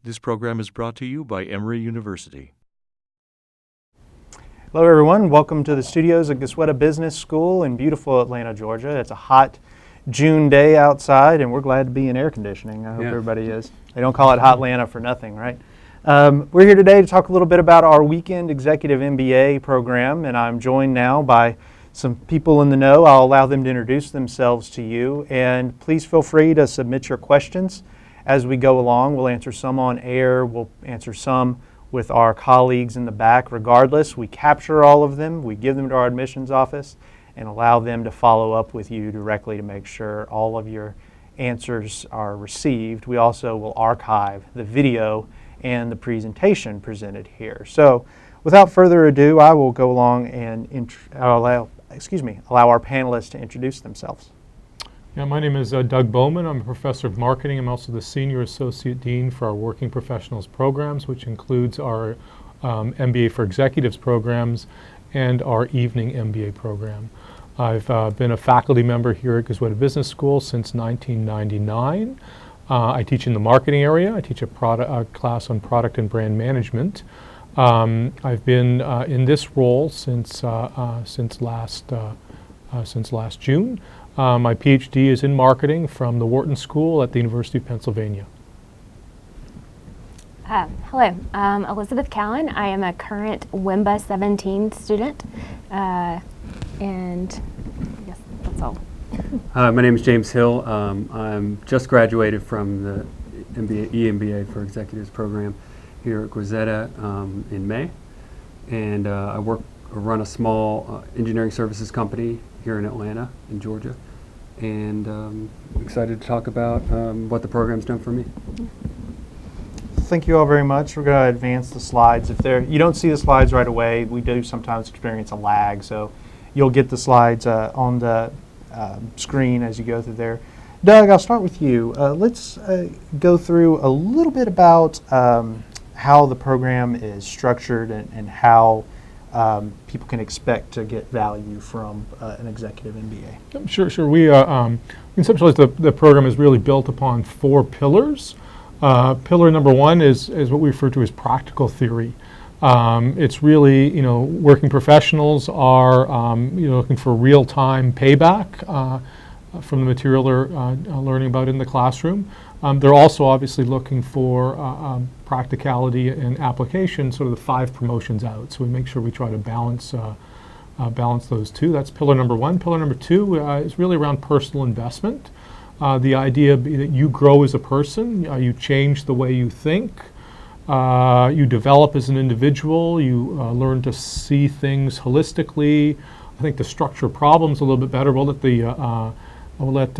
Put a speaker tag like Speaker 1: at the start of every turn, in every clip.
Speaker 1: This program is brought to you by Emory University.
Speaker 2: Hello everyone, welcome to the studios at Goizueta Business School in beautiful Atlanta, Georgia. It's a hot June day outside and we're glad to be in air conditioning. I hope everybody is. They don't call it Hot Atlanta for nothing, right? We're here today to talk a little bit about our weekend executive MBA program, and I'm joined now by some people in the know. I'll allow them to introduce themselves to you, and please feel free to submit your questions as we go along. We'll answer some on air, we'll answer some with our colleagues in the back. Regardless, we capture all of them, we give them to our admissions office, and allow them to follow up with you directly to make sure all of your answers are received. We also will archive the video and the presentation presented here. So without further ado, I will go along and allow our panelists to introduce themselves.
Speaker 3: Yeah, my name is Doug Bowman. I'm a professor of marketing. I'm also the Senior Associate Dean for our Working Professionals programs, which includes our MBA for Executives programs and our Evening MBA program. I've been a faculty member here at Goizueta Business School since 1999. I teach in the marketing area. I teach a class on product and brand management. I've been in this role since last June. My PhD is in marketing from the Wharton School at the University of Pennsylvania.
Speaker 4: Hello, Elizabeth Cowan. I am a current WIMBA 17 student, and I guess that's all.
Speaker 5: My name is James Hill. I'm just graduated from the EMBA for Executives program here at Goizueta in May, and I run a small engineering services company here in Atlanta, in Georgia, and I'm excited to talk about what the program's done for me.
Speaker 2: Thank you all very much. We're going to advance the slides. If you don't see the slides right away, we do sometimes experience a lag, so you'll get the slides on the screen as you go through there. Doug, I'll start with you. Let's go through a little bit about how the program is structured and how people can expect to get value from an executive MBA.
Speaker 3: Sure. We conceptualize the program is really built upon 4 pillars. Pillar number 1 is what we refer to as practical theory. It's really, working professionals are, looking for real-time payback from the material they're learning about in the classroom. They're also obviously looking for practicality and application, sort of the 5 promotions out. So we make sure we try to balance those 2. That's pillar number 1. Pillar number 2 is really around personal investment. The idea that you grow as a person, you change the way you think, you develop as an individual, you learn to see things holistically. I think to structure problems a little bit better. We'll let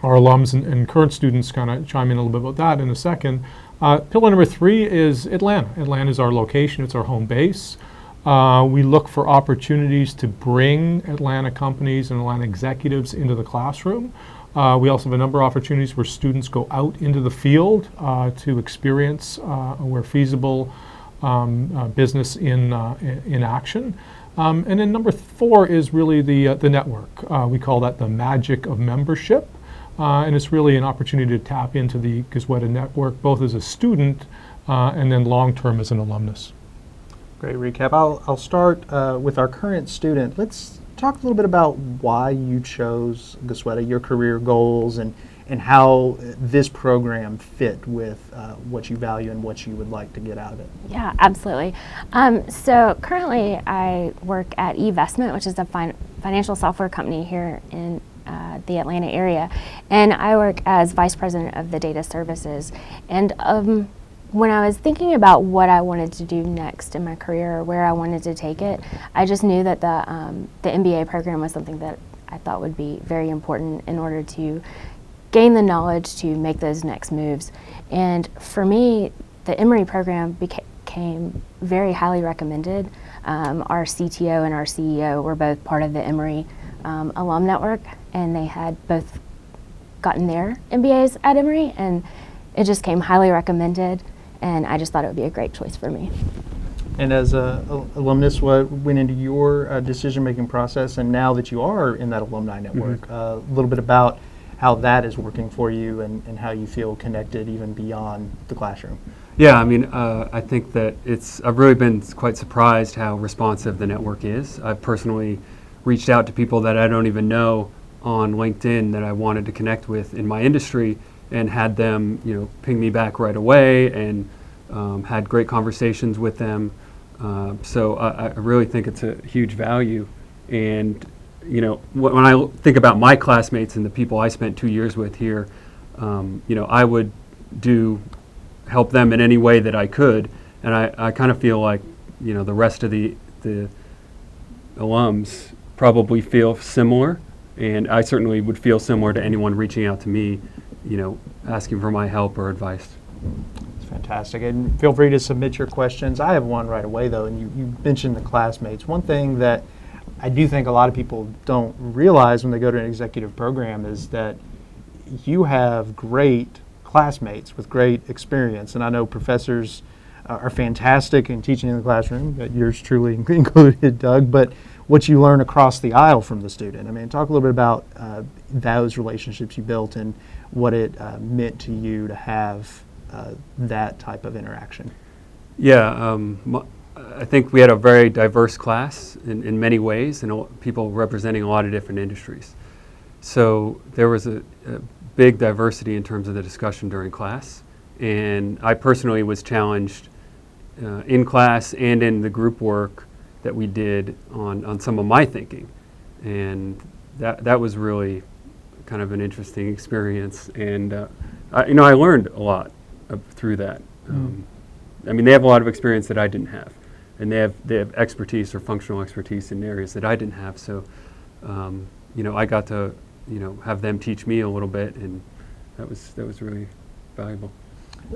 Speaker 3: our alums and current students kind of chime in a little bit about that in a second. Pillar number 3 is Atlanta. Atlanta is our location, it's our home base. We look for opportunities to bring Atlanta companies and Atlanta executives into the classroom. We also have a number of opportunities where students go out into the field to experience, where feasible, business in action. And then number 4 is really the network. We call that the magic of membership. And it's really an opportunity to tap into the Goizueta network, both as a student and then long-term as an alumnus.
Speaker 2: Great recap. I'll start with our current student. Let's talk a little bit about why you chose Goizueta, your career goals, and how this program fit with what you value and what you would like to get out of it.
Speaker 4: Yeah, absolutely. So currently I work at eVestment, which is a financial software company here in the Atlanta area, and I work as Vice President of the Data Services. And when I was thinking about what I wanted to do next in my career or where I wanted to take it, I just knew that the MBA program was something that I thought would be very important in order to gain the knowledge to make those next moves. And for me, the Emory program became very highly recommended. Our CTO and our CEO were both part of the Emory alum network, and they had both gotten their MBAs at Emory, and it just came highly recommended, and I just thought it would be a great choice for me.
Speaker 2: And as an alumnus, what went into your decision-making process, and now that you are in that alumni network, a little bit about how that is working for you and how you feel connected even beyond the classroom.
Speaker 5: Yeah, I mean, I think that I've really been quite surprised how responsive the network is. I've personally reached out to people that I don't even know on LinkedIn that I wanted to connect with in my industry, and had them, ping me back right away, and had great conversations with them. So I really think it's a huge value. And, when I think about my classmates and the people I spent 2 years with here, I would help them in any way that I could. And I kind of feel like, the rest of the alums probably feel similar. And I certainly would feel similar to anyone reaching out to me, asking for my help or advice.
Speaker 2: It's fantastic. And feel free to submit your questions. I have one right away, though, and you mentioned the classmates. One thing that I do think a lot of people don't realize when they go to an executive program is that you have great classmates with great experience. And I know professors are fantastic in teaching in the classroom, yours truly included, Doug, but what you learn across the aisle from the student. I mean, talk a little bit about those relationships you built and what it meant to you to have that type of interaction.
Speaker 5: Yeah, I think we had a very diverse class in many ways, and people representing a lot of different industries. So there was a big diversity in terms of the discussion during class. And I personally was challenged in class and in the group work that we did on some of my thinking. And that was really kind of an interesting experience. And, I learned a lot through that. I mean, they have a lot of experience that I didn't have. And they have expertise or functional expertise in areas that I didn't have. So, I got to, have them teach me a little bit, and that was really valuable.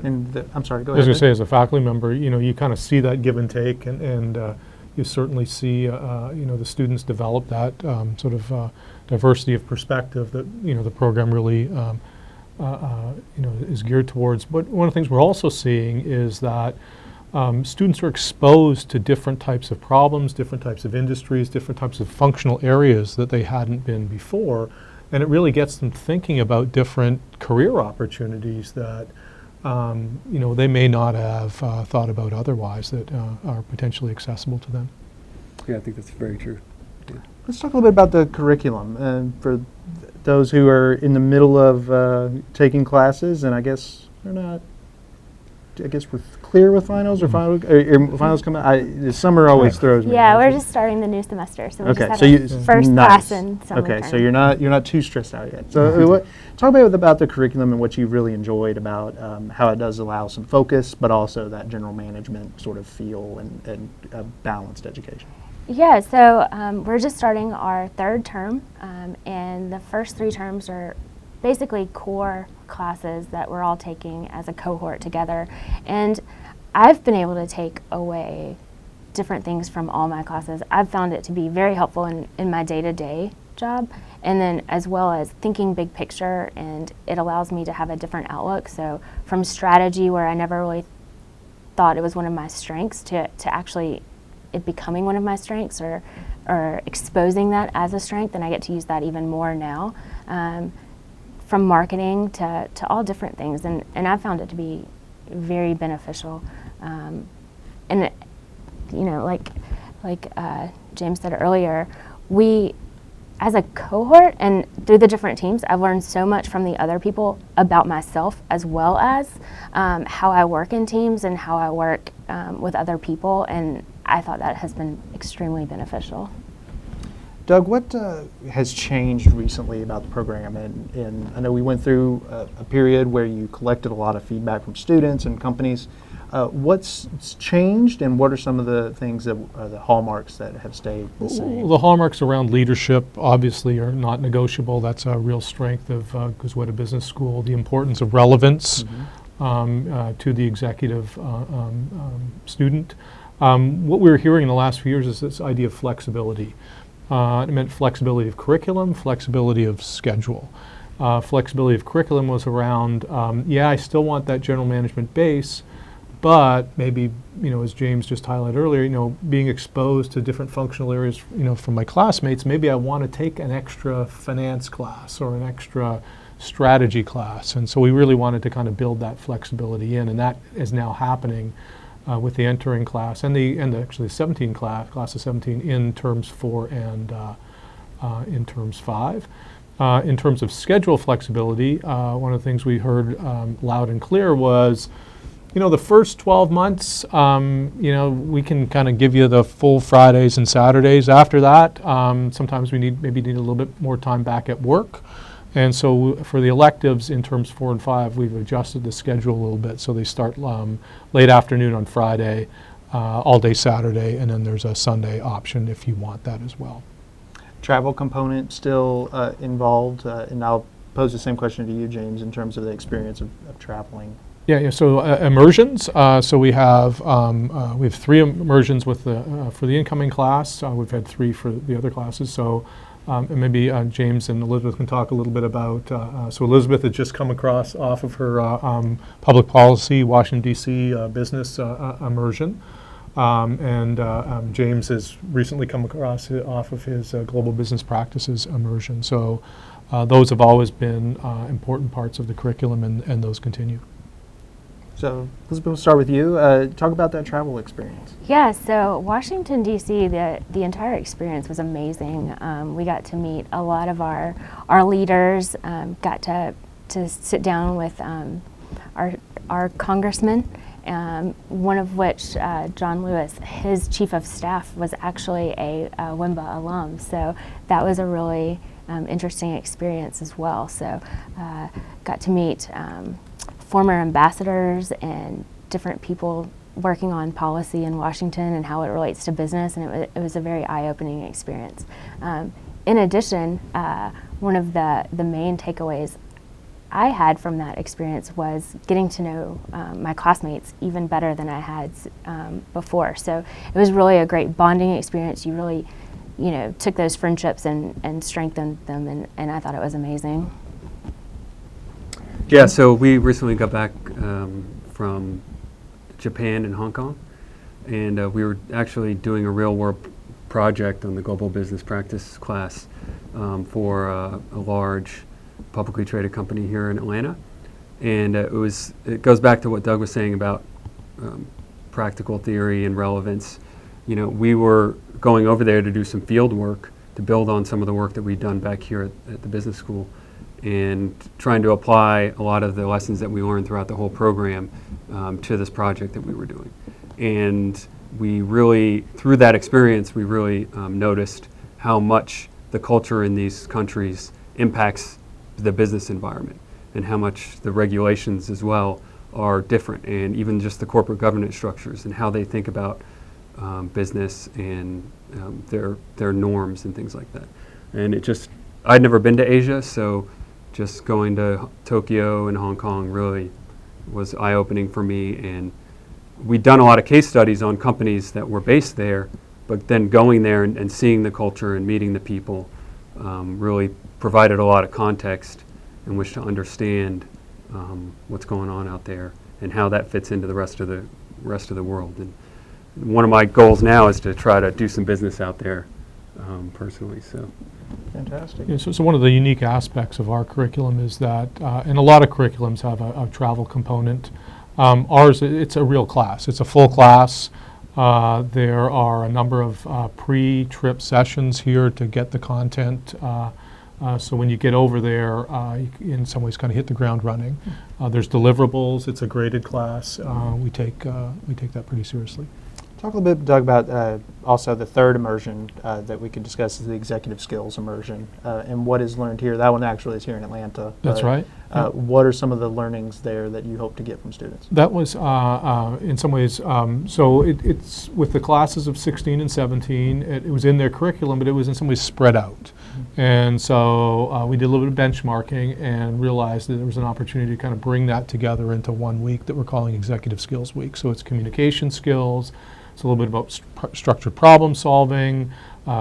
Speaker 2: And I'm sorry, go
Speaker 3: I was
Speaker 2: ahead.
Speaker 3: going to say, as a faculty member, you kind of see that give and take, and you certainly see, the students develop that sort of diversity of perspective that, the program really, is geared towards. But one of the things we're also seeing is that students are exposed to different types of problems, different types of industries, different types of functional areas that they hadn't been before. And it really gets them thinking about different career opportunities that they may not have thought about otherwise that are potentially accessible to them.
Speaker 5: Yeah, I think that's very true. Yeah.
Speaker 2: Let's talk a little bit about the curriculum. For those who are in the middle of taking classes, and I guess they're not, we're clear with finals, or finals come out. The summer always throws me.
Speaker 4: Yeah, we're just starting the new semester, so we
Speaker 2: Okay,
Speaker 4: just
Speaker 2: so
Speaker 4: had our first
Speaker 2: nice.
Speaker 4: class in summer
Speaker 2: Okay,
Speaker 4: term.
Speaker 2: so you're not too stressed out yet. So talk about the curriculum and what you really enjoyed about how it does allow some focus, but also that general management sort of feel and balanced education.
Speaker 4: Yeah, so we're just starting our third term, and the first 3 terms are basically core classes that we're all taking as a cohort together. And I've been able to take away different things from all my classes. I've found it to be very helpful in my day-to-day job, and then as well as thinking big picture, and it allows me to have a different outlook. So from strategy, where I never really thought it was one of my strengths, to actually it becoming one of my strengths, or exposing that as a strength, and I get to use that even more now. From marketing to all different things, and I found it to be very beneficial. And it, like James said earlier, we, as a cohort and through the different teams, I've learned so much from the other people about myself, as well as how I work in teams and how I work with other people, and I thought that has been extremely beneficial.
Speaker 2: Doug, what has changed recently about the program? And I know we went through a period where you collected a lot of feedback from students and companies. What's changed, and what are some of the things that are the hallmarks that have stayed the same?
Speaker 3: Well, the hallmarks around leadership obviously are not negotiable. That's a real strength of Goizueta Business School. The importance of relevance to the executive student. What we were hearing in the last few years is this idea of flexibility. It meant flexibility of curriculum, flexibility of schedule. Flexibility of curriculum was around, I still want that general management base, but maybe, as James just highlighted earlier, being exposed to different functional areas, from my classmates, maybe I want to take an extra finance class or an extra strategy class. And so we really wanted to kind of build that flexibility in, and that is now happening with the entering class and actually the 17 class of 17 in terms 4 and in terms 5. In terms of schedule flexibility, one of the things we heard loud and clear was, the first 12 months, we can kind of give you the full Fridays and Saturdays. After that, sometimes we maybe need a little bit more time back at work. And so for the electives in terms 4 and 5, we've adjusted the schedule a little bit. So they start late afternoon on Friday, all day Saturday, and then there's a Sunday option if you want that as well.
Speaker 2: Travel component still involved, and I'll pose the same question to you, James, in terms of the experience of traveling.
Speaker 3: Yeah. So immersions. So we have 3 immersions with for the incoming class. We've had 3 for the other classes. So and maybe James and Elizabeth can talk a little bit about. So Elizabeth had just come across off of her public policy, Washington D.C. Business immersion, and James has recently come across off of his global business practices immersion. So those have always been important parts of the curriculum, and those continue.
Speaker 2: So Elizabeth, we'll start with you. Talk about that travel experience.
Speaker 4: Yeah, so Washington, D.C., the entire experience was amazing. We got to meet a lot of our leaders, got to sit down with our congressmen, one of which, John Lewis, his chief of staff was actually a WIMBA alum. So that was a really interesting experience as well. So got to meet former ambassadors and different people working on policy in Washington and how it relates to business, and it was a very eye-opening experience. In addition, one of the main takeaways I had from that experience was getting to know my classmates even better than I had before. So it was really a great bonding experience. You really, took those friendships and strengthened them, and I thought it was amazing.
Speaker 5: Yeah, so we recently got back from Japan and Hong Kong, and we were actually doing a real-world project on the global business practice class for a large publicly traded company here in Atlanta. And it goes back to what Doug was saying about practical theory and relevance. We were going over there to do some field work to build on some of the work that we'd done back here at the business school, and trying to apply a lot of the lessons that we learned throughout the whole program to this project that we were doing. And we really, through that experience, we really noticed how much the culture in these countries impacts the business environment, and how much the regulations as well are different, and even just the corporate governance structures and how they think about business and their norms and things like that. And I'd never been to Asia, so just going to Tokyo and Hong Kong really was eye-opening for me. And we'd done a lot of case studies on companies that were based there, but then going there and seeing the culture and meeting the people really provided a lot of context in which to understand what's going on out there and how that fits into the rest of the world. And one of my goals now is to try to do some business out there personally. So.
Speaker 2: Fantastic.
Speaker 3: Yeah, so one of the unique aspects of our curriculum is that, and a lot of curriculums have a travel component. Ours, it's a real class. It's a full class. There are a number of pre-trip sessions here to get the content. So when you get over there, you in some ways kind of hit the ground running. There's deliverables. It's a graded class. We take that pretty seriously.
Speaker 2: Talk a little bit, Doug, about also the third immersion that we could discuss is the executive skills immersion, and what is learned here. That one actually is here in Atlanta.
Speaker 3: That's right.
Speaker 2: What are some of the learnings there that you hope to get from students?
Speaker 3: That was, in some ways, so it's with the classes of 16 and 17, it was in their curriculum, but it was in some ways spread out. And so we did a little bit of benchmarking and realized that there was an opportunity to kind of bring that together into 1 week that we're calling Executive Skills Week. So it's communication skills, it's a little bit about structured problem solving,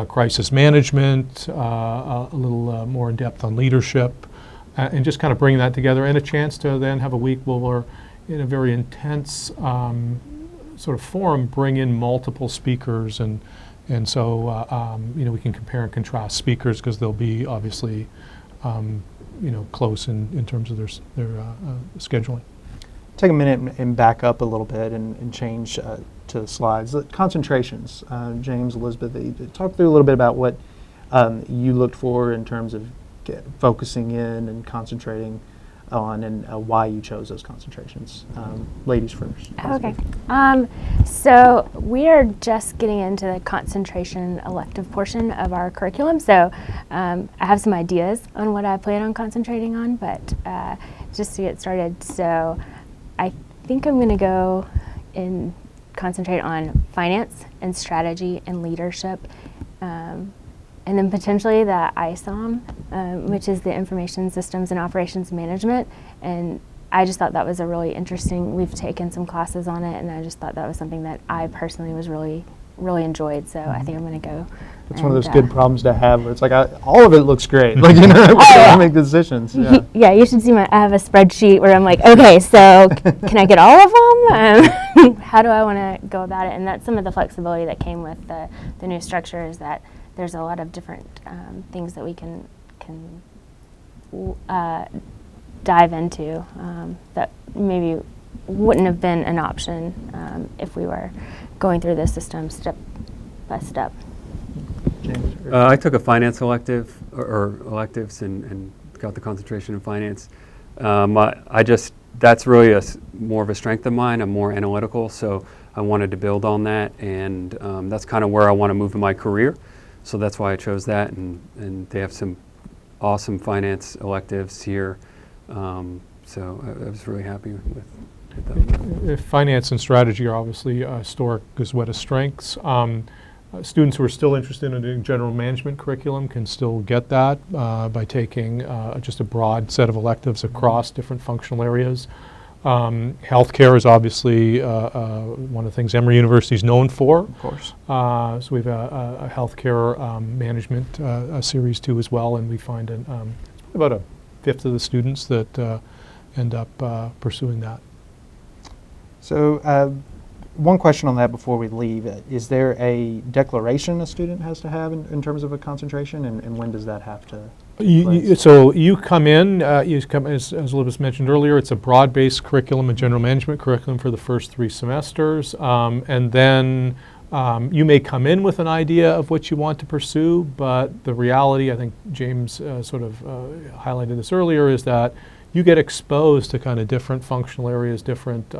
Speaker 3: crisis management, a little more in depth on leadership, and just kind of bring that together, and a chance to then have a week where we're in a very intense sort of forum, bring in multiple speakers, and so we can compare and contrast speakers because there'll be obviously close in terms of their scheduling.
Speaker 2: Take a minute and back up a little bit and change to the slides. Concentrations, James, Elizabeth, talk through a little bit about what you looked for in terms of focusing in and concentrating on, and why you chose those concentrations. Ladies first.
Speaker 4: Okay. So we are just getting into the concentration elective portion of our curriculum. So I have some ideas on what I plan on concentrating on, but just to get started. So I think I'm going to go and concentrate on finance and strategy and leadership. And then potentially the ISOM, which is the Information Systems and Operations Management. And I just thought that was a really interesting, we've taken some classes on it, and I just thought that was something that I personally was really enjoyed. So I think I'm going to go.
Speaker 2: It's one of those good problems to have where it's like, all of it looks great. Like, we gotta make decisions. Yeah.
Speaker 4: Yeah, you should see I have a spreadsheet where I'm like, okay, so can I get all of them? How do I want to go about it? And that's some of the flexibility that came with the new structure, is that there's a lot of different things that we can dive into that maybe wouldn't have been an option if we were going through the system step by step.
Speaker 2: James,
Speaker 5: I took a finance elective, or electives, and got the concentration in finance. That's really more of a strength of mine. I'm more analytical, so I wanted to build on that, and that's kind of where I want to move in my career. So that's why I chose that, and they have some awesome finance electives here. So I was really happy with that.
Speaker 3: Finance and strategy are obviously historic Goizueta strengths. Students who are still interested in a general management curriculum can still get that by taking just a broad set of electives across different functional areas. Healthcare is obviously one of the things Emory University is known for.
Speaker 2: of course.
Speaker 3: So we have a healthcare management series too as well, and we find about a fifth of the students that end up pursuing that.
Speaker 2: So one question on that before we leave. Is there a declaration a student has to have in terms of a concentration, and when does that have to take place?
Speaker 3: So you come in, as Elizabeth mentioned earlier, it's a broad-based curriculum, a general management curriculum for the first 3 semesters, and then you may come in with an idea of what you want to pursue, but the reality, I think James sort of highlighted this earlier, is that you get exposed to kind of different functional areas, different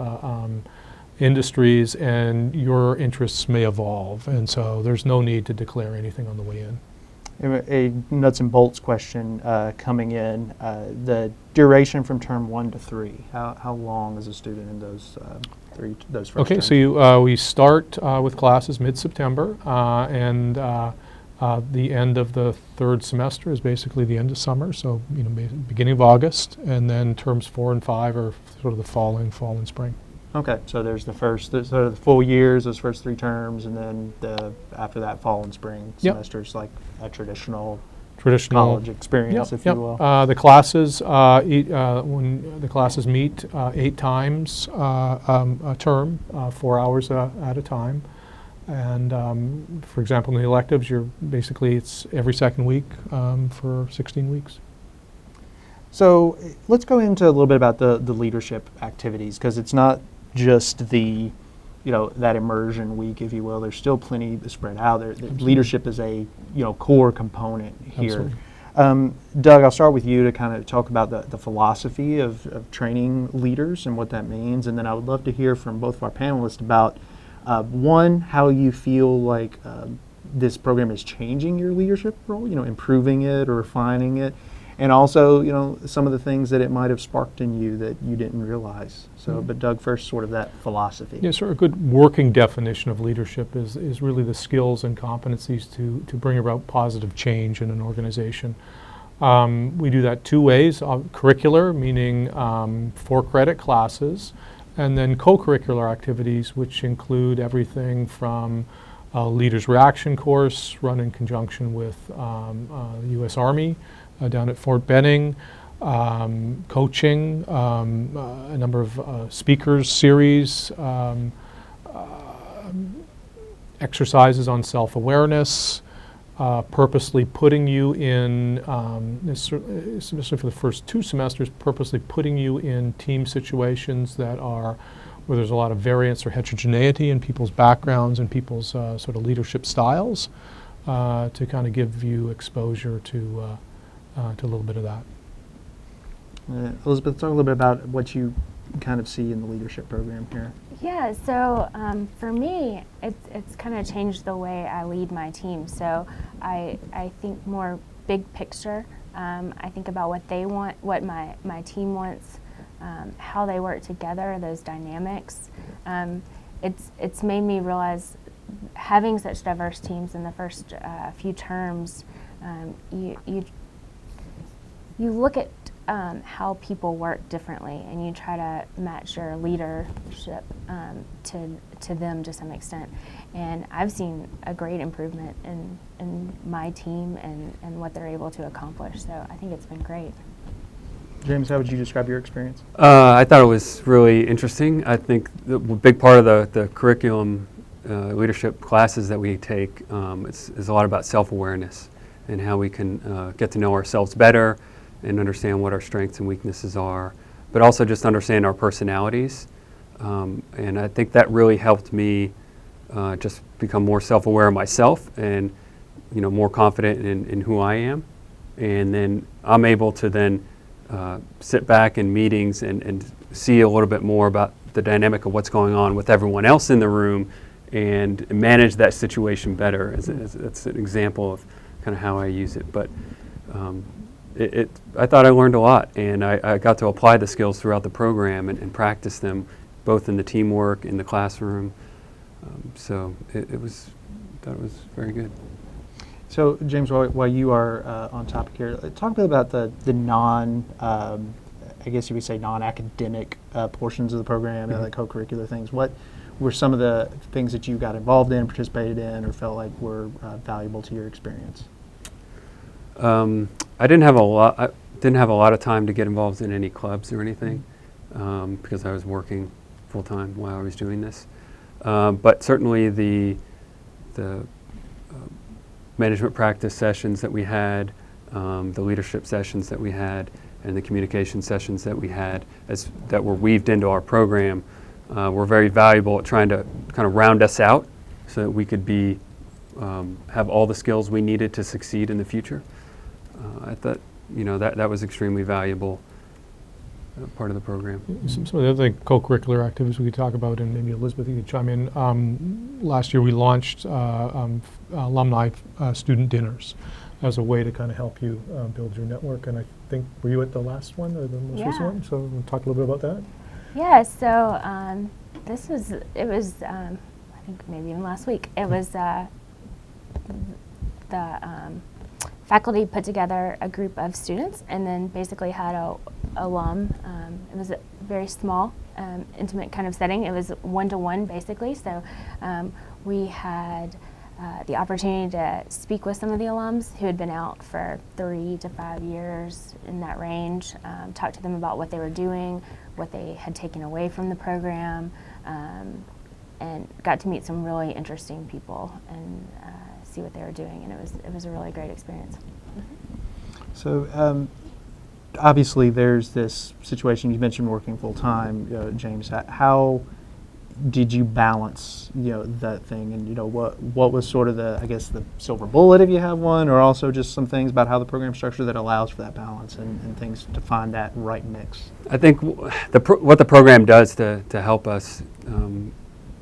Speaker 3: industries, and your interests may evolve, and so there's no need to declare anything on the way in.
Speaker 2: A nuts and bolts question coming in, the duration from term 1 to 3, how long is a student in those those first
Speaker 3: Okay,
Speaker 2: terms?
Speaker 3: so we start with classes mid-September, and the end of the 3rd semester is basically the end of summer, so beginning of August, and then terms 4 and 5 are sort of the fall and spring.
Speaker 2: Okay, so there's the full years, those first 3 terms, and then after that, fall and spring semesters, like a traditional college experience, if you will.
Speaker 3: The classes, when the classes meet 8 times a term, 4 hours at a time. And for example, in the electives, it's every second week for 16 weeks.
Speaker 2: So let's go into a little bit about the leadership activities, because it's not just that immersion week, if you will. There's still plenty spread out there. Leadership is a core component here. Doug, I'll start with you to kind of talk about the philosophy of training leaders and what that means, and then I would love to hear from both of our panelists about one, how you feel like this program is changing your leadership role, improving it or refining it, and also, some of the things that it might have sparked in you that you didn't realize. So, but Doug, first, sort of that philosophy.
Speaker 3: Yeah, sort of a good working definition of leadership is really the skills and competencies to bring about positive change in an organization. We do that 2 ways: curricular, meaning 4-credit classes, and then co-curricular activities, which include everything from a leaders reaction course run in conjunction with the U.S. Army down at Fort Benning, coaching, a number of speakers series, exercises on self-awareness, purposely putting you in, especially for the first 2 semesters, purposely putting you in team situations that are where there's a lot of variance or heterogeneity in people's backgrounds and people's sort of leadership styles, to kind of give you exposure to a little bit of that.
Speaker 2: Elizabeth, talk a little bit about what you kind of see in the leadership program here.
Speaker 4: Yeah, so for me, it's kind of changed the way I lead my team. So I think more big picture. I think about what they want, what my team wants, how they work together, those dynamics. It's made me realize, having such diverse teams in the first few terms, you look at how people work differently, and you try to match your leadership to them to some extent. And I've seen a great improvement in my team and what they're able to accomplish. So I think it's been great.
Speaker 2: James, how would you describe your experience?
Speaker 5: I thought it was really interesting. I think the big part of the curriculum, leadership classes that we take, is a lot about self-awareness and how we can get to know ourselves better and understand what our strengths and weaknesses are, but also just understand our personalities. And I think that really helped me just become more self-aware of myself and, more confident in who I am. And then I'm able to then sit back in meetings and see a little bit more about the dynamic of what's going on with everyone else in the room and manage that situation better. That's an example of kind of how I use it. But I thought I learned a lot, and I got to apply the skills throughout the program and practice them both in the teamwork, in the classroom. So I thought it was very good.
Speaker 2: So, James, while you are on topic here, talk a bit about the non, I guess you would say non-academic portions of the program, like co-curricular things. What were some of the things that you got involved in, participated in, or felt like were valuable to your experience?
Speaker 5: I didn't have a lot of time to get involved in any clubs or anything, because I was working full time while I was doing this. But certainly the management practice sessions that we had, the leadership sessions that we had, and the communication sessions that we had that were weaved into our program were very valuable at trying to kind of round us out so that we could have all the skills we needed to succeed in the future. I thought, that was extremely valuable part of the program.
Speaker 3: Some of the other co-curricular activities we could talk about, and maybe Elizabeth, you could chime in. Last year we launched Alumni student dinners as a way to kind of help you build your network. And I think, were you at the last one or the most recent one? So we'll talk a little bit about that.
Speaker 4: Yeah, so it was I think maybe even last week. It was the faculty put together a group of students and then basically had a alum. It was a very small, intimate kind of setting. It was one-to-one basically. So we had the opportunity to speak with some of the alums who had been out for 3 to 5 years, in that range, talk to them about what they were doing, what they had taken away from the program, and got to meet some really interesting people and see what they were doing, and it was a really great experience.
Speaker 2: So obviously there's this situation, you mentioned working full time, James. How did you balance that thing, and what was sort of the silver bullet, if you have one, or also just some things about how the program's structured that allows for that balance and things to find that right mix?
Speaker 5: I think what the program does to help us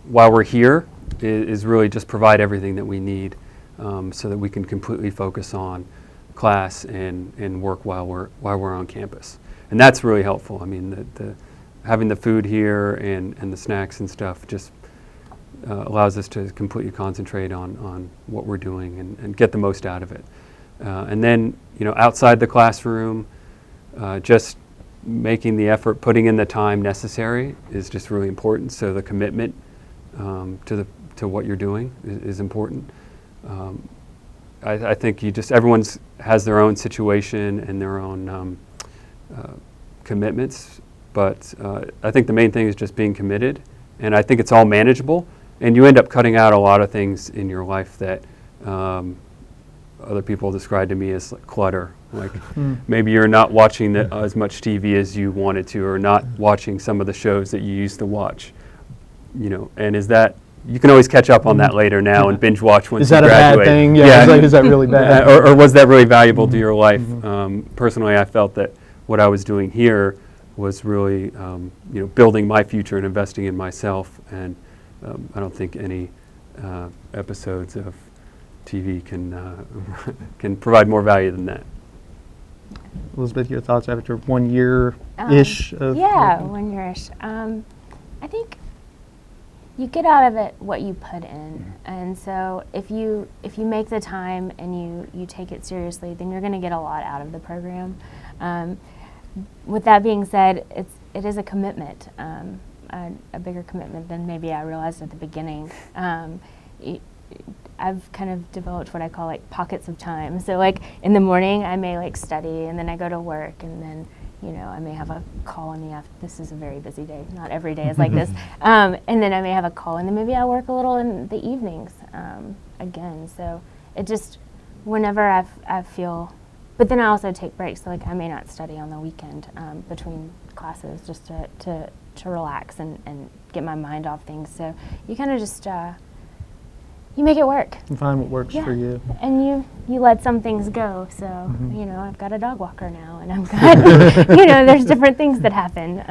Speaker 5: while we're here is really just provide everything that we need so that we can completely focus on class and work while we're on campus, and that's really helpful. I mean, having the food here and the snacks and stuff just allows us to completely concentrate on what we're doing and get the most out of it. And then, outside the classroom, just making the effort, putting in the time necessary is just really important. So the commitment to what you're doing is important. I think everyone has their own situation and their own commitments, but I think the main thing is just being committed, and I think it's all manageable, and you end up cutting out a lot of things in your life that other people describe to me as like clutter. Like maybe you're not watching as much TV as you wanted to, or not watching some of the shows that you used to watch. And is that, you can always catch up on that later now and binge watch once you graduate.
Speaker 2: Is that a bad thing? Yeah. Is that really bad?
Speaker 5: Or was that really valuable to your life? Personally, I felt that what I was doing here was really, building my future and investing in myself. And I don't think any episodes of TV can provide more value than that.
Speaker 2: Elizabeth, your thoughts after 1 year-ish?
Speaker 4: Yeah, 1 year-ish. I think you get out of it what you put in, and so if you make the time and you take it seriously, then you're going to get a lot out of the program. With that being said, it is a commitment, a bigger commitment than maybe I realized at the beginning. I've kind of developed what I call like pockets of time. So like in the morning I may like study, and then I go to work, and then I may have a call in the afternoon. This is a very busy day. Not every day is like this. And then I may have a call, and then maybe I work a little in the evenings again. So it just, whenever I feel, but then I also take breaks. So like I may not study on the weekend between classes, just to relax and get my mind off things. So you kind of just, you make it work.
Speaker 2: And find what works for you.
Speaker 4: And you let some things go. So, I've got a dog walker now, and I've got, there's different things that happen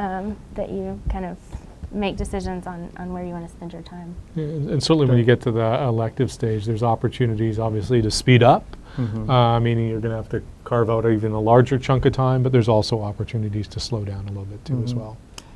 Speaker 4: that you kind of make decisions on where you want to spend your time.
Speaker 3: Yeah, and certainly when you get to the elective stage, there's opportunities obviously to speed up, meaning you're going to have to carve out even a larger chunk of time, but there's also opportunities to slow down a little bit too as well.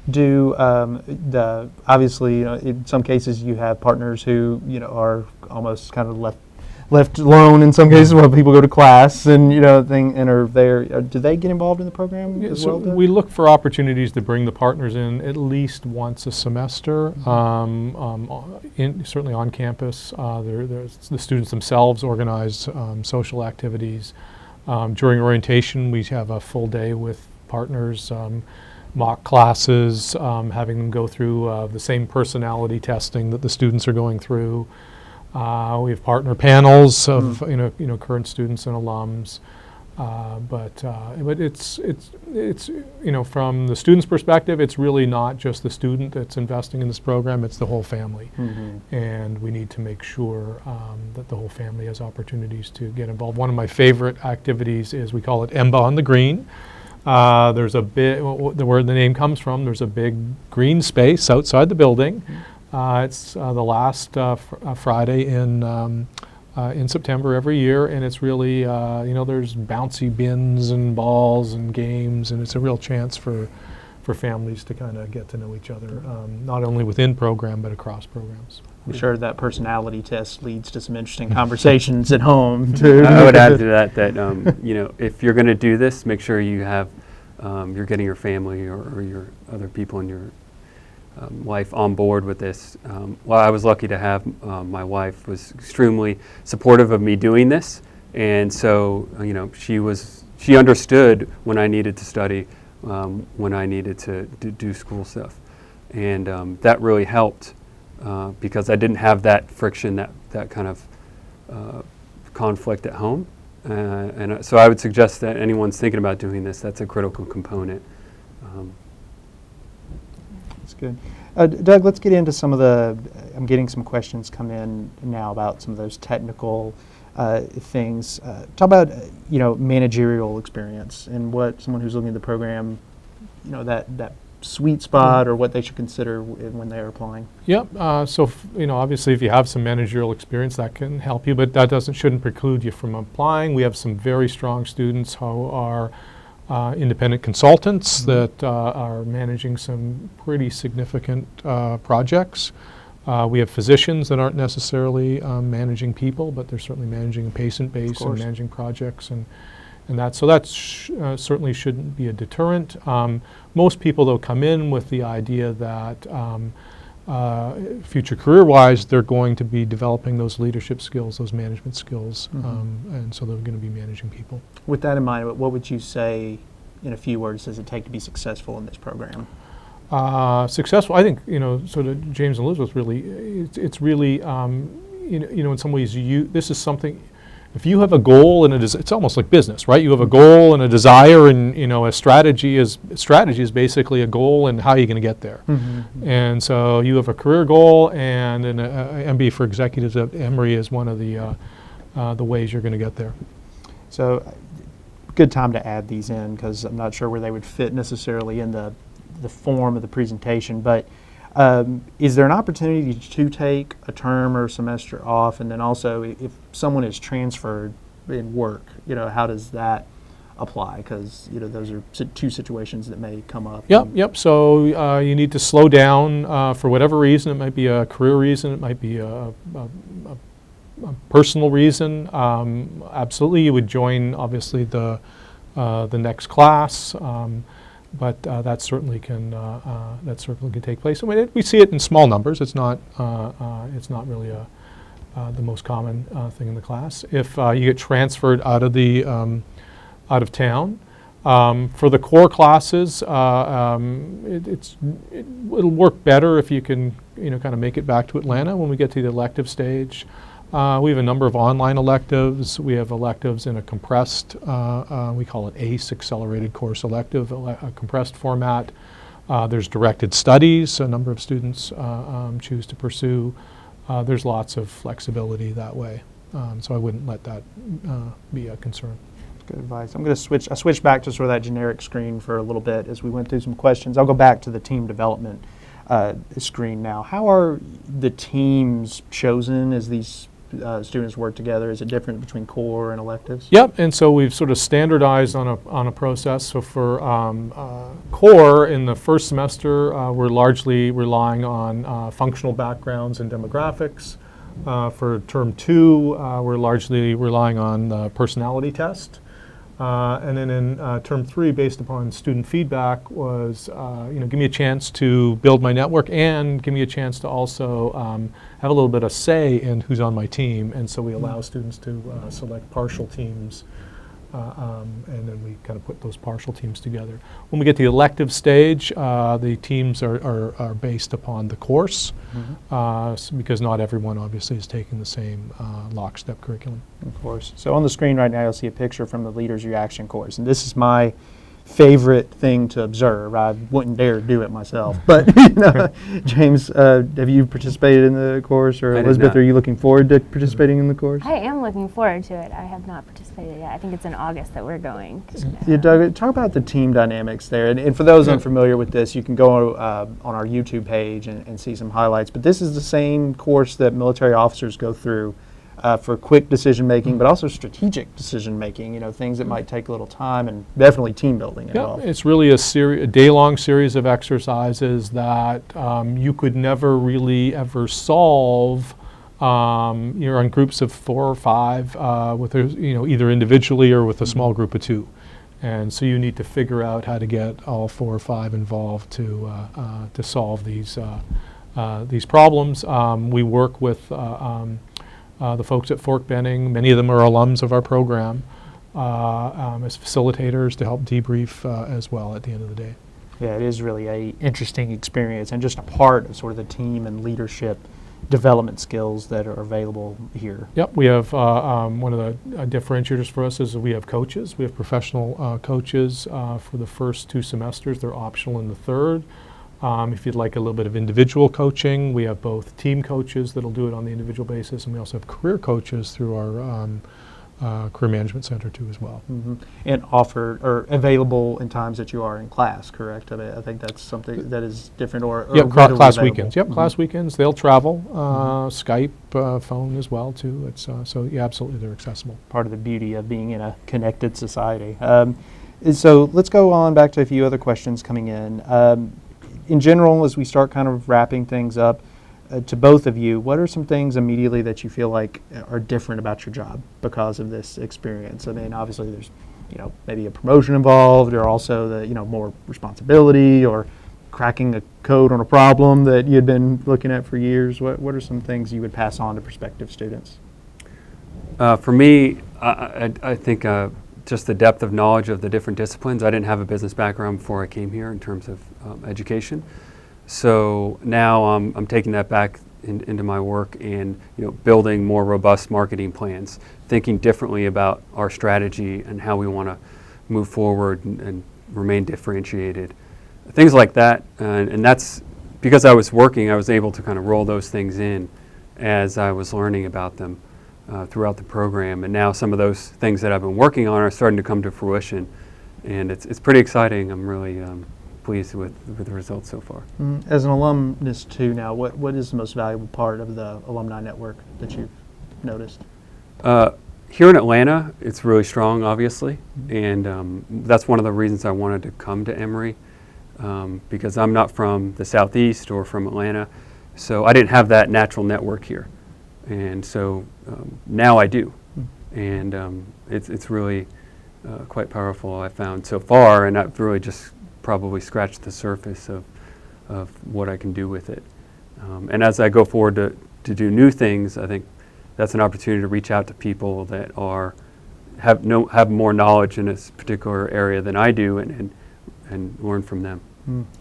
Speaker 2: Do obviously in some cases you have partners who are almost kind of left alone in some cases while people go to class and and are there. Do they get involved in the program as well?
Speaker 3: We look for opportunities to bring the partners in at least once a semester. Certainly on campus, there's the students themselves organize social activities. During orientation, we have a full day with partners. Mock classes, having them go through the same personality testing that the students are going through. We have partner panels of current students and alums, but it's from the student's perspective, it's really not just the student that's investing in this program; it's the whole family, and we need to make sure that the whole family has opportunities to get involved. One of my favorite activities is, we call it EMBA on the Green. There's a big, where the name comes from, there's a big green space outside the building. It's the last Friday in September every year, and it's really, there's bouncy bins and balls and games, and it's a real chance for families to kind of get to know each other, not only within program, but across programs.
Speaker 2: I'm sure that personality test leads to some interesting conversations at home too.
Speaker 5: I would add to that if you're going to do this, make sure you have you're getting your family or your other people in your life on board with this. Well, I was lucky to have my wife was extremely supportive of me doing this, and so she understood when I needed to study, when I needed to do school stuff, and that really helped. Because I didn't have that friction, that kind of conflict at home. And so I would suggest that anyone's thinking about doing this, that's a critical component.
Speaker 2: That's good. Doug, let's get into some of I'm getting some questions come in now about some of those technical things. Talk about, managerial experience and what someone who's looking at the program, that sweet spot or what they should consider when they are applying.
Speaker 3: Yep. Obviously, if you have some managerial experience, that can help you, but that shouldn't preclude you from applying. We have some very strong students who are independent consultants that are managing some pretty significant projects. We have physicians that aren't necessarily managing people, but they're certainly managing a patient base and managing projects and that. So that certainly shouldn't be a deterrent. Most people, though, come in with the idea that future career-wise, they're going to be developing those leadership skills, those management skills, and so they're going to be managing people.
Speaker 2: With that in mind, what would you say, in a few words, does it take to be successful in this program?
Speaker 3: Successful, I think, sort of James and Elizabeth really, it's really, in some ways, this is something, If you have a goal and it's almost like business, right? You have a goal and a desire, and a strategy is basically a goal and how you're going to get there. And so you have a career goal, and an MBA for executives at Emory is one of the ways you're going to get there.
Speaker 2: So, good time to add these in, because I'm not sure where they would fit necessarily in the form of the presentation, but is there an opportunity to take a term or a semester off? And then also, if someone is transferred in work, how does that apply? Because those are two situations that may come up.
Speaker 3: Yep. So you need to slow down for whatever reason. It might be a career reason. It might be a personal reason. Absolutely, you would join obviously the next class. But that certainly can take place. I mean, we see it in small numbers. It's not really the most common thing in the class. If you get transferred out of town, for the core classes, it'll work better if you can kind of make it back to Atlanta when we get to the elective stage. We have a number of online electives. We have electives in a compressed, we call it ACE, Accelerated Course Elective, a compressed format. There's directed studies, a number of students choose to pursue. There's lots of flexibility that way. So I wouldn't let that be a concern.
Speaker 2: Good advice. I'm going to switch back to sort of that generic screen for a little bit as we went through some questions. I'll go back to the team development screen now. How are the teams chosen as these students work together? Is it different between core and electives?
Speaker 3: Yep, and so we've sort of standardized on a process. So for core in the first semester, we're largely relying on functional backgrounds and demographics. For term 2, we're largely relying on the personality test. And then in term 3, based upon student feedback, was give me a chance to build my network and give me a chance to also have a little bit of say in who's on my team. And so we allow students to select partial teams, and then we kind of put those partial teams together. When we get to the elective stage, the teams are based upon the course, because not everyone obviously is taking the same lockstep curriculum.
Speaker 2: Of course. So on the screen right now, you'll see a picture from the Leaders Reaction course, and this is my favorite thing to observe. I wouldn't dare do it myself, but James, have you participated in the course, or Elizabeth, are you looking forward to participating in the course?
Speaker 4: I am looking forward to it. I have not participated yet. I think it's in August that we're going.
Speaker 2: Doug, talk about the team dynamics there, and for those unfamiliar with this, you can go on our YouTube page and see some highlights, but this is the same course that military officers go through for quick decision making, but also strategic decision making. Things that might take a little time, and definitely team building involved.
Speaker 3: It's really a day-long series of exercises that you could never really ever solve. You're on groups of 4 or 5 with either individually or with a small group of 2, and so you need to figure out how to get all 4 or 5 involved to solve these problems. We work with the folks at Fort Benning. Many of them are alums of our program as facilitators to help debrief as well at the end of the day.
Speaker 2: Yeah, it is really an interesting experience and just a part of sort of the team and leadership development skills that are available here.
Speaker 3: Yep, we have one of the differentiators for us is that we have coaches. We have professional coaches for the first 2 semesters. They're optional in the third. If you'd like a little bit of individual coaching, we have both team coaches that'll do it on the individual basis, and we also have career coaches through our Career Management Center too as well.
Speaker 2: And offered or available in times that you are in class, correct? I think that's something that is different or
Speaker 3: class
Speaker 2: available.
Speaker 3: weekends. Yep, class weekends. They'll travel, Skype, phone as well too. It's so yeah, absolutely, they're accessible.
Speaker 2: Part of the beauty of being in a connected society. So let's go on back to a few other questions coming in. In general, as we start kind of wrapping things up, to both of you, what are some things immediately that you feel like are different about your job because of this experience? I mean, obviously there's, maybe a promotion involved, or also the, more responsibility, or cracking a code on a problem that you had been looking at for years. What are some things you would pass on to prospective students?
Speaker 5: For me, I think just the depth of knowledge of the different disciplines. I didn't have a business background before I came here in terms of education. So now I'm taking that back into my work, and building more robust marketing plans, thinking differently about our strategy and how we want to move forward and remain differentiated, things like that. And that's because I was working, I was able to kind of roll those things in as I was learning about them throughout the program. And now some of those things that I've been working on are starting to come to fruition, and it's pretty exciting. I'm really pleased with the results so far.
Speaker 2: As an alumnus too now, what is the most valuable part of the alumni network that you've noticed?
Speaker 5: Here in Atlanta, it's really strong, obviously, and that's one of the reasons I wanted to come to Emory, because I'm not from the Southeast or from Atlanta, so I didn't have that natural network here, and so now I do, and it's really quite powerful, I found so far, and I've really just probably scratched the surface of what I can do with it. And as I go forward to do new things, I think that's an opportunity to reach out to people that have more knowledge in this particular area than I do, and learn from them.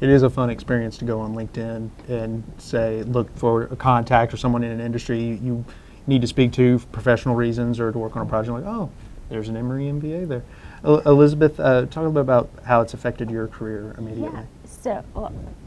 Speaker 2: It is a fun experience to go on LinkedIn and say, look for a contact or someone in an industry you need to speak to for professional reasons or to work on a project, like, oh, there's an Emory MBA there. Elizabeth, talk a little bit about how it's affected your career immediately.
Speaker 4: Yeah, so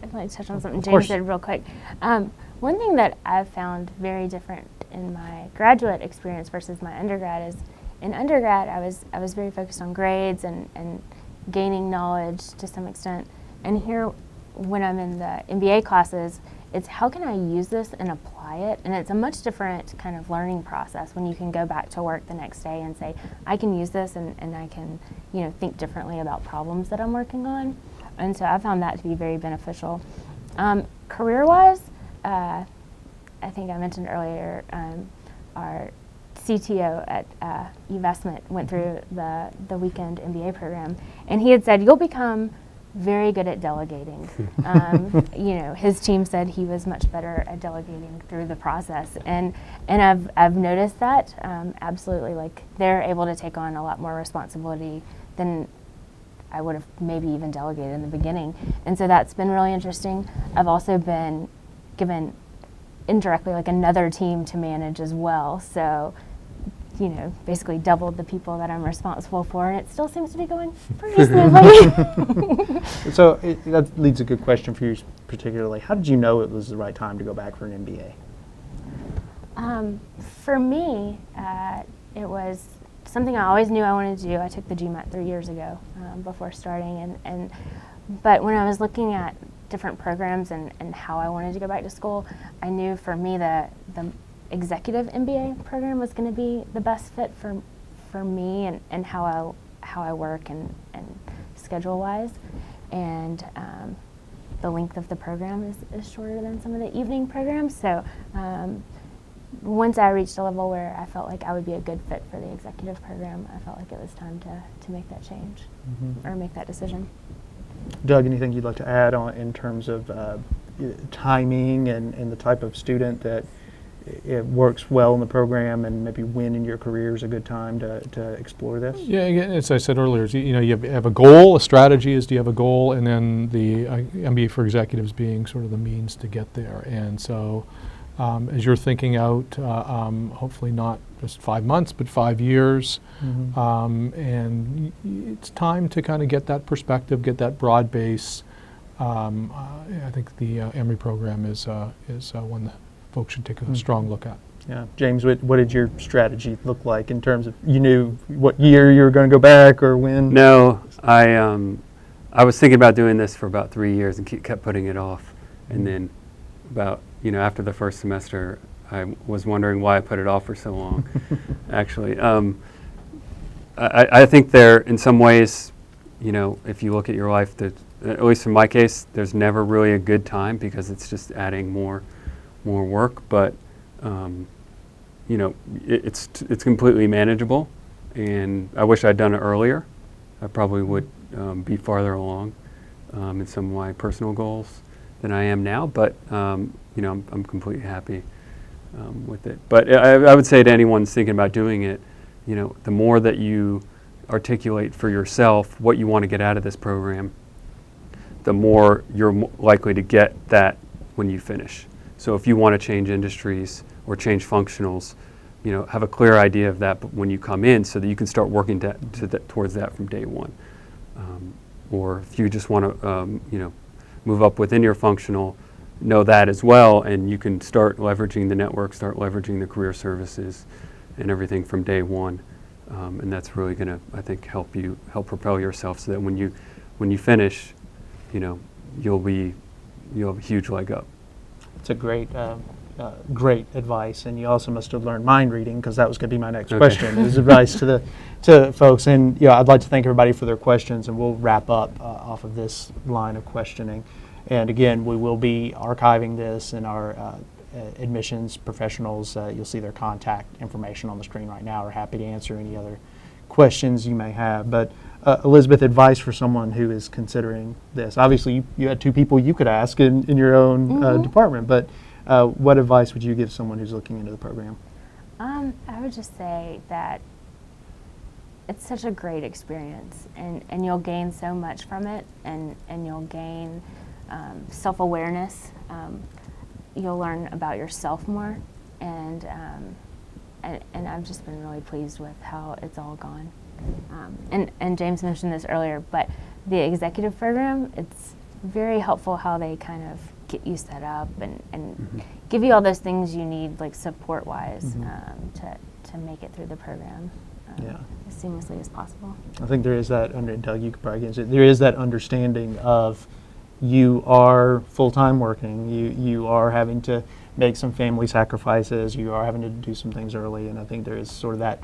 Speaker 4: I'd like to touch on something James said real quick. One thing that I've found very different in my graduate experience versus my undergrad is, in undergrad I was very focused on grades and gaining knowledge to some extent. And here, when I'm in the MBA classes, it's how can I use this and apply it? And it's a much different kind of learning process when you can go back to work the next day and say, I can use this and I can think differently about problems that I'm working on. And so I found that to be very beneficial. Career-wise, I think I mentioned earlier, our CTO at eVestment went through the weekend MBA program, and he had said, you'll become very good at delegating. His team said he was much better at delegating through the process, and I've noticed that absolutely. Like, they're able to take on a lot more responsibility than I would have maybe even delegated in the beginning, and so that's been really interesting. I've also been given indirectly like another team to manage as well, so basically doubled the people that I'm responsible for, and it still seems to be going pretty smoothly.
Speaker 2: So that leads a good question for you particularly. How did you know it was the right time to go back for an MBA?
Speaker 4: For me, it was something I always knew I wanted to do. I took the GMAT 3 years ago before starting, but when I was looking at different programs and how I wanted to go back to school, I knew for me the executive MBA program was going to be the best fit for me and how I work and schedule wise, and the length of the program is shorter than some of the evening programs. So once I reached a level where I felt like I would be a good fit for the executive program, I felt like it was time to make that change or make that decision.
Speaker 2: Doug, anything you'd like to add on in terms of timing and the type of student that it works well in the program, and maybe when in your career is a good time to explore this?
Speaker 3: Yeah, again, as I said earlier, you have a goal, a strategy is, do you have a goal, and then the MBA for executives being sort of the means to get there. And so as you're thinking out, hopefully not just 5 months, but 5 years, and it's time to kind of get that perspective, get that broad base. I think the Emory program is one that folks should take a strong look at.
Speaker 2: Yeah, James, what did your strategy look like in terms of, you knew what year you were going to go back or when?
Speaker 5: No, I was thinking about doing this for about 3 years and kept putting it off, and then about after the first semester, I was wondering why I put it off for so long. Actually, I think there, in some ways, if you look at your life, at least in my case, there's never really a good time because it's just adding more work. But it's completely manageable, and I wish I'd done it earlier. I probably would be farther along in some of my personal goals than I am now. But I'm completely happy with it. But I would say to anyone thinking about doing it, the more that you articulate for yourself what you want to get out of this program, the more you're likely to get that when you finish. So if you want to change industries or change functionals, have a clear idea of that when you come in, so that you can start working towards that from day one. Or if you just want to, move up within your functional, know that as well, and you can start leveraging the network, start leveraging the career services and everything from day one. And that's really going to, I think, help propel yourself, so that when you finish, you'll have a huge leg up.
Speaker 2: It's a great advice, and you also must have learned mind reading, because that was going to be my next question. Is advice to folks, and I'd like to thank everybody for their questions, and we'll wrap up off of this line of questioning. And again, we will be archiving this in our admissions professionals. You'll see their contact information on the screen right now. We're happy to answer any other questions you may have. But Elizabeth, advice for someone who is considering this. Obviously, you had two people you could ask in your own department, but what advice would you give someone who's looking into the program?
Speaker 4: I would just say that it's such a great experience, and you'll gain so much from it, and you'll gain self-awareness. You'll learn about yourself more, and I've just been really pleased with how it's all gone. And James mentioned this earlier, but the executive program, it's very helpful how they kind of get you set up and give you all those things you need, like support-wise, to make it through the program as seamlessly as possible.
Speaker 2: I think there is that, Doug, you could probably answer, there is that understanding of you are full-time working, you are having to make some family sacrifices, you are having to do some things early, and I think there is sort of that,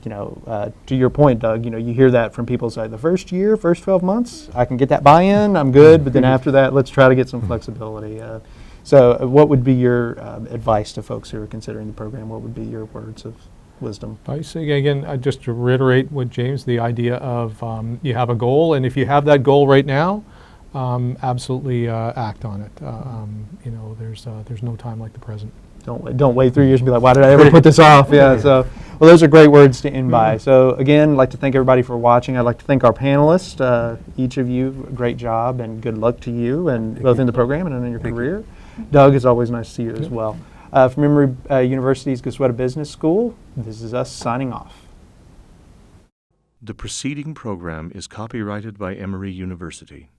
Speaker 2: to your point, Doug, you hear that from people say, the first year, first 12 months, I can get that buy-in, I'm good, but then after that, let's try to get some flexibility. So what would be your advice to folks who are considering the program? What would be your words of wisdom?
Speaker 3: I say again, just to reiterate what James, the idea of you have a goal, and if you have that goal right now, absolutely act on it. There's no time like the present.
Speaker 2: Don't wait 3 years and be like, why did I ever put this off? So, well, those are great words to end by. So again, I'd like to thank everybody for watching. I'd like to thank our panelists, each of you, great job and good luck to you, and both in the program and in your career. Doug, it's always nice to see you as well. From Emory University's Goizueta Business School, this is us signing off.
Speaker 1: The preceding program is copyrighted by Emory University.